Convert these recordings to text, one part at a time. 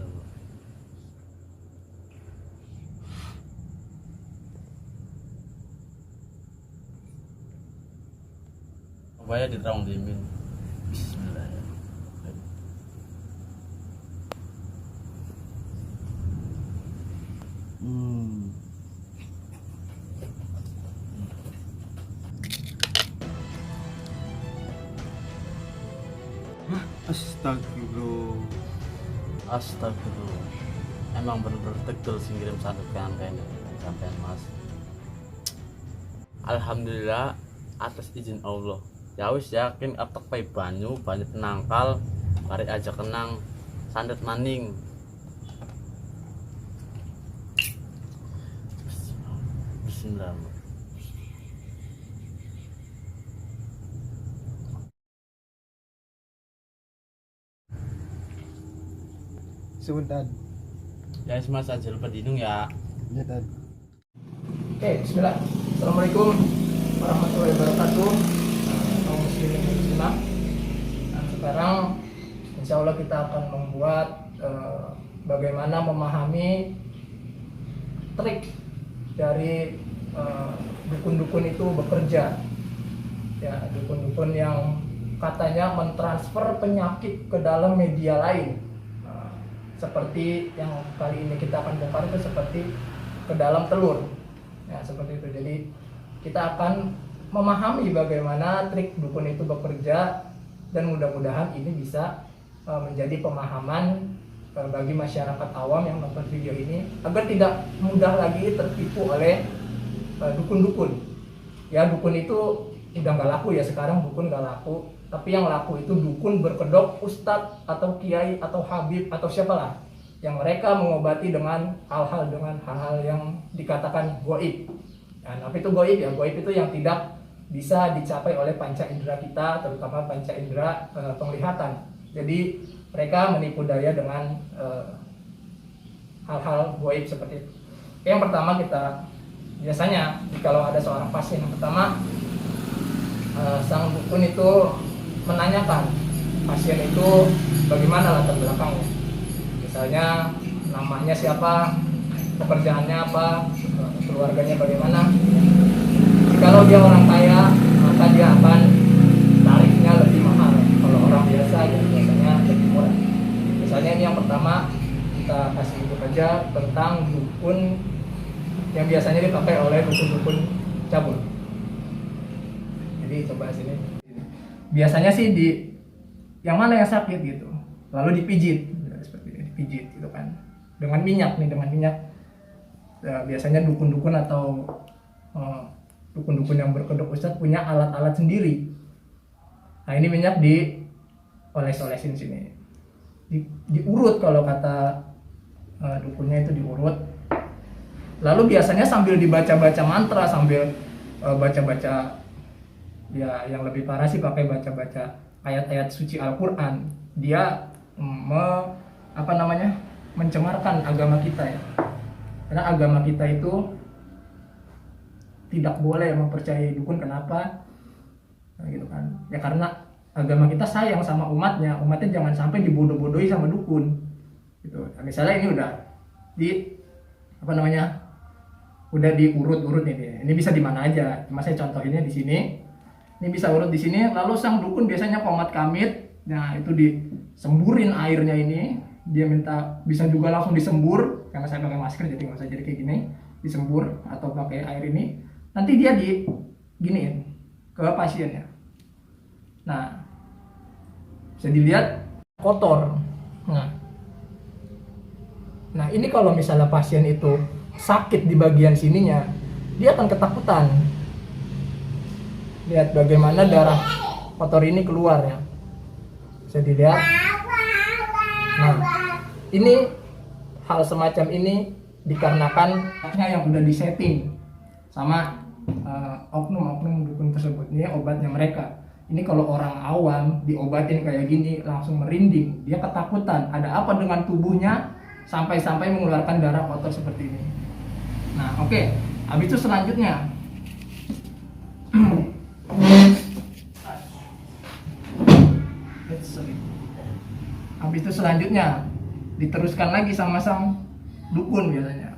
Bismillahirrahmanirrahim. Supaya diterang dimin. Bismillahirrahmanirrahim. Astagfirullah. Astagfirullah. Emang bener-bener tegel sih ngirim santet ke angka ini sampean mas. Alhamdulillah atas izin Allah. Ya wis yakin atek pai banyu penangkal bari aja kenang sandet maning. Bismillah. Sebentar. Ya mas aja lupa dinung ya. Ya, Tad. Oke, bismillah. Assalamualaikum warahmatullahi wabarakatuh. Kaum muslimin dan muslimah. Nah, sekarang insya Allah kita akan membuat bagaimana memahami trik dari dukun-dukun itu bekerja. Ya, dukun-dukun yang katanya mentransfer penyakit ke dalam media lain. Seperti yang kali ini kita akan bongkar itu seperti ke dalam telur. Ya, seperti itu. Jadi kita akan memahami bagaimana trik dukun itu bekerja dan mudah-mudahan ini bisa menjadi pemahaman bagi masyarakat awam yang nonton video ini agar tidak mudah lagi tertipu oleh dukun-dukun. Ya, dukun itu udah nggak laku ya, sekarang dukun nggak laku. Tapi yang laku itu dukun berkedok, ustadz atau kiai atau habib atau siapalah yang mereka mengobati dengan hal-hal yang dikatakan goib. Nah, apa itu goib ya? Goib itu yang tidak bisa dicapai oleh panca indera kita, terutama panca indera penglihatan. Jadi mereka menipu daya dengan hal-hal goib seperti itu. Yang pertama kita biasanya kalau ada seorang pasien yang pertama sang dukun itu menanyakan pasien itu bagaimana latar belakangnya, misalnya namanya siapa, pekerjaannya apa, keluarganya bagaimana. Kalau dia orang kaya maka dia akan tarifnya lebih mahal, kalau orang biasa ya biasanya lebih murah. Misalnya ini yang pertama, kita kasih itu aja tentang dukun yang biasanya dipakai oleh dukun-dukun cabul. Jadi coba sini. Biasanya sih di yang mana yang sakit gitu, lalu dipijit seperti ini, dipijit gitu kan dengan minyak nih, dengan minyak. Biasanya dukun-dukun atau dukun-dukun yang berkedok ustadz punya alat-alat sendiri. Nah, ini minyak dioles-olesin sini, diurut kalau kata dukunnya itu diurut. Lalu biasanya sambil dibaca-baca mantra, sambil baca-baca. Ya, yang lebih parah sih pakai baca-baca ayat-ayat suci Al-Quran. Dia mencemarkan agama kita ya. Karena agama kita itu tidak boleh mempercayai dukun. Kenapa? Nah, gitu kan. Ya karena agama kita sayang sama umatnya. Umatnya jangan sampai dibodoh-bodohi sama dukun. Gitu. Nah, misalnya ini udah udah diurut-urut ini. Ini bisa di mana aja. Cuma saya contohinnya di sini. Ini bisa urut di sini, lalu sang dukun biasanya komat kamit. Nah, itu disemburin airnya ini. Dia minta bisa juga langsung disembur, karena saya pakai masker jadi nggak usah jadi kayak gini. Disembur atau pakai air ini. Nanti dia giniin ke pasiennya. Nah, bisa dilihat kotor. Nah, ini kalau misalnya pasien itu sakit di bagian sininya, dia akan ketakutan. Lihat bagaimana darah kotor ini keluar ya. Bisa dilihat. Nah, ini hal semacam ini dikarenakan yang udah disetting sama oknum-oknum dukun tersebut. Ini obatnya mereka. Ini kalau orang awam diobatin kayak gini langsung merinding. Dia ketakutan. Ada apa dengan tubuhnya sampai-sampai mengeluarkan darah kotor seperti ini. Nah, oke. Habis itu selanjutnya diteruskan lagi sama sang dukun biasanya.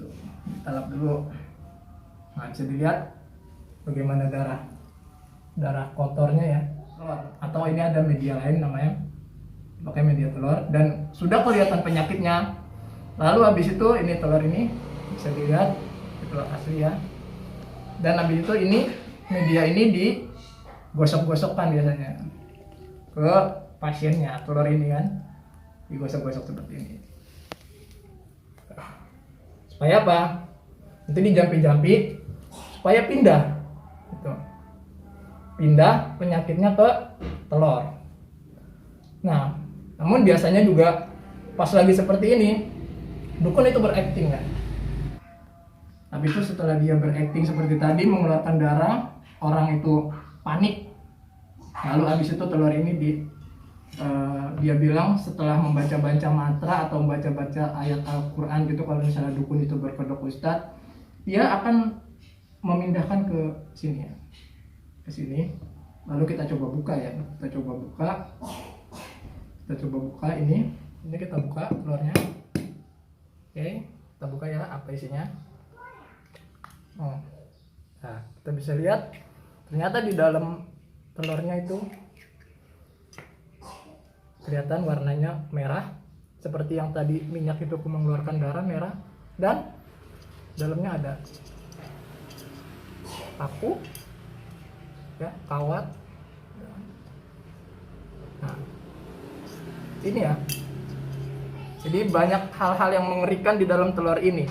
Tuh, kita lap dulu. Nah, bisa dilihat bagaimana darah kotornya ya. Atau ini ada media lain namanya, pakai media telur, dan sudah kelihatan penyakitnya. Lalu habis itu ini telur ini bisa dilihat telur asli ya. Dan habis itu ini media ini digosok-gosokkan biasanya ke pasiennya. Telur ini kan digosok-gosok seperti ini. Supaya apa? Nanti dijampi-jampi supaya pindah. Gitu. Pindah penyakitnya ke telur. Nah, namun biasanya juga pas lagi seperti ini, dukun itu berakting kan. Habis itu setelah dia berakting seperti tadi mengeluarkan darah, orang itu panik. Lalu habis itu telur ini dia bilang setelah membaca-baca mantra atau membaca-baca ayat Al-Quran gitu, kalau misalnya dukun itu berkedok ustadz, dia akan memindahkan ke sini ya, ke sini. Lalu kita coba buka ya, kita coba buka ini kita buka telurnya. Oke, kita buka ya apa isinya. Nah, kita bisa lihat ternyata di dalam telurnya itu kelihatan warnanya merah, seperti yang tadi minyak itu mengeluarkan darah merah, dan dalamnya ada paku ya, kawat. Nah, ini ya, jadi banyak hal-hal yang mengerikan di dalam telur ini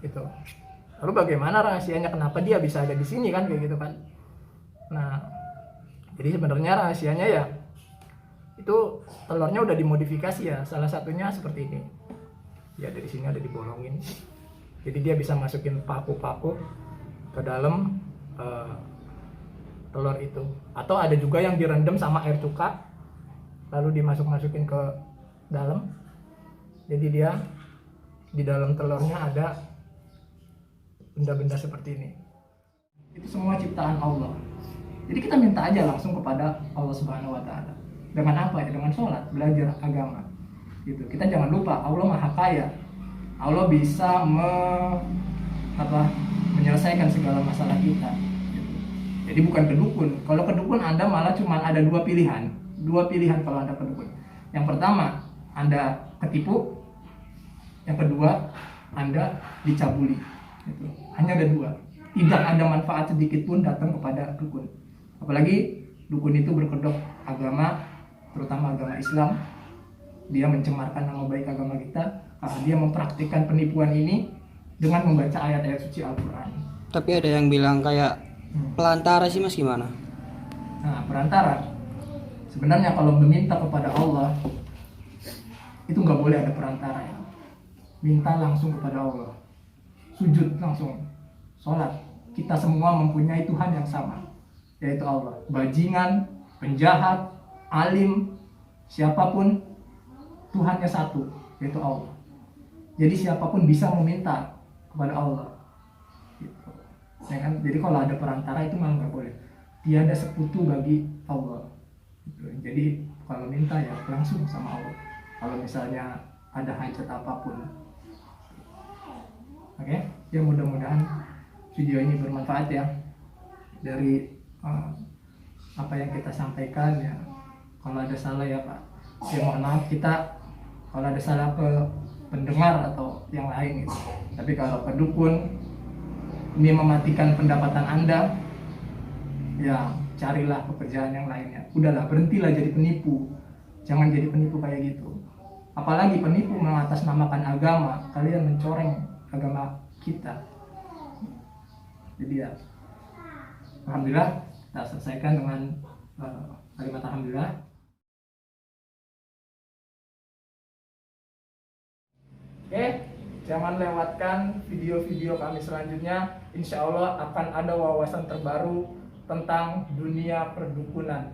gitu. Lalu bagaimana rahasianya, kenapa dia bisa ada di sini kan, kayak gitu kan. Nah, jadi sebenarnya rahasianya ya itu telurnya udah dimodifikasi ya. Salah satunya seperti ini ya, dari sini ada dibolongin, jadi dia bisa masukin paku-paku ke dalam telur itu. Atau ada juga yang direndam sama air cuka lalu dimasuk-masukin ke dalam, jadi dia di dalam telurnya ada benda-benda seperti ini. Itu semua ciptaan Allah. Jadi kita minta aja langsung kepada Allah Subhanahu wa taala. Dengan apa ya? Dengan sholat, belajar agama. Gitu. Kita jangan lupa Allah Maha Kaya. Allah bisa menyelesaikan segala masalah kita. Gitu. Jadi bukan kedukun. Kalau kedukun Anda malah cuma ada dua pilihan. Dua pilihan kalau Anda kedukun. Yang pertama, Anda ketipu. Yang kedua, Anda dicabuli. Gitu. Hanya ada dua. Tidak ada manfaat sedikit pun datang kepada dukun. Apalagi dukun itu berkedok agama, terutama agama Islam. Dia mencemarkan nama baik agama kita karena dia mempraktikkan penipuan ini dengan membaca ayat-ayat suci Al-Quran. Tapi ada yang bilang kayak pelantara sih mas, gimana? Nah, perantara sebenarnya kalau meminta kepada Allah itu nggak boleh ada perantara ya. Minta langsung kepada Allah, sujud langsung, sholat. Kita semua mempunyai Tuhan yang sama, yaitu Allah. Bajingan, penjahat, alim, siapapun Tuhannya satu, yaitu Allah. Jadi siapapun bisa meminta kepada Allah gitu. Ya kan? Jadi kalau ada perantara itu malah nggak boleh. Tiada sekutu bagi Allah gitu. Jadi kalau minta ya langsung sama Allah. Kalau misalnya ada hajat apapun. Oke, ya mudah-mudahan video ini bermanfaat ya. Dari apa yang kita sampaikan ya. Kalau ada salah ya Pak, ya mohon maaf, kita kalau ada salah ke pendengar atau yang lain gitu. Tapi kalau ke dukun ini mematikan pendapatan Anda, ya carilah pekerjaan yang lainnya. Udahlah, berhentilah jadi penipu. Jangan jadi penipu kayak gitu. Apalagi penipu mengatasnamakan agama, kalian mencoreng agama kita. Jadi ya, alhamdulillah kita selesaikan dengan kalimat alhamdulillah. Oke, jangan lewatkan video-video kami selanjutnya. Insya Allah akan ada wawasan terbaru tentang dunia perdukunan.